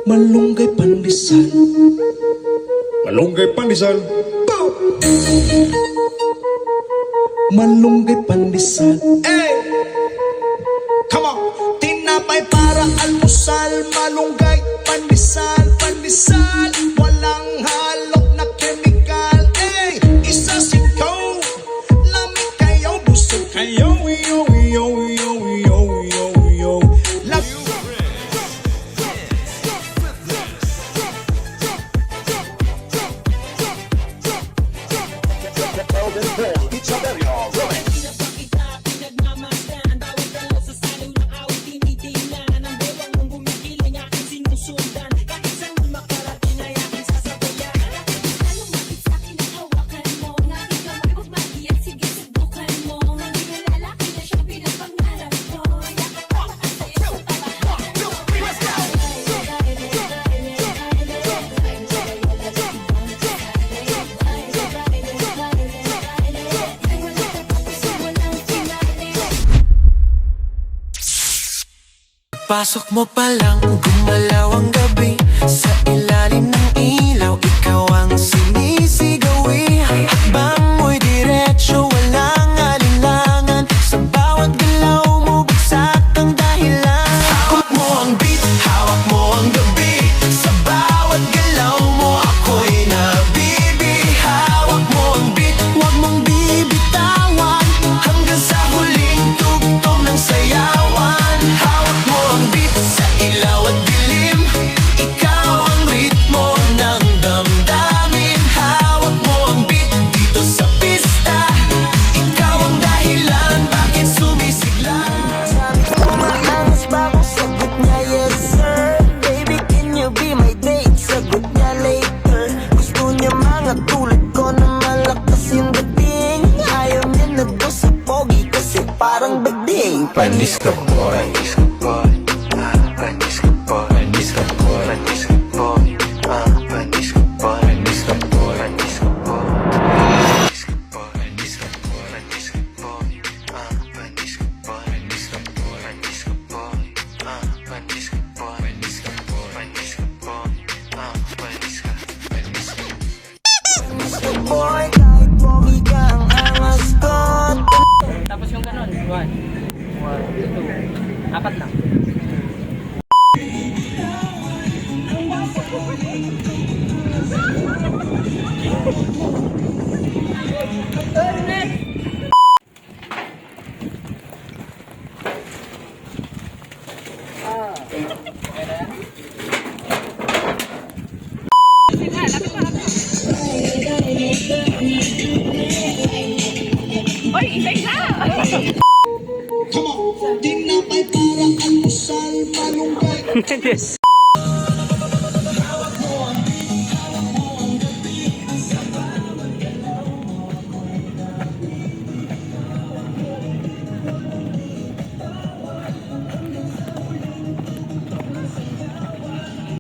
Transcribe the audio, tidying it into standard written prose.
Malunggay pandesal. Malunggay pandesal. Malunggay pandesal. Hey! Come on! Tinapay para almusal, malunggay, pandesal, pandesal. Walang halok na chemical. Hey! Isa sikaw, lamig kayo, busog kayo. Yo, yo, yo, yo, yo, yo. Pasok mo pa lang, gumalaw ang gabi. Sa ilalim ng ilaw, ikaw ang sinisigawi. Hakbang mo'y diretso, walang alinlangan. Sa bawat galaw mo, bagsak ang dahilan. Hawak mo ang beat, hawak mo ang gabi. Sa bawat galaw mo, ako'y nabibi. Hawak mo ang beat, huwag mong bibitawan. Hanggang sa huling tugtog ng sayawan. Hawak mo ang beat sa ilaw at dilim. Ikaw ang ritmo ng damdamin. Hawak mo ang beat dito sa pista. Ikaw ang dahilan bakit sumisigla. Sabi ko maangas ba kung sagot niya yes sir. Baby can you be my date? Sagot niya later. Gusto niya mga tulad ko na malakas yung dating. Ayaw niya na to sa pogi kasi parang bading. Panis ka boy, panis ka boy, panis ka boy, panis ka boy, panis ka boy, panis ka boy, panis ka boy, panis ka boy, panis ka boy, panis ka boy, panis ka boy, panis ka boy, panis ka boy, panis ka boy, panis ka boy, panis ka boy, panis ka boy, panis ka, panis ka. Mr. Boy, kahit pogi ka ang angas ko. Tapos yung ganon, 1, 2, 4 lang. Come on! Tinapay para almusal, malunggay.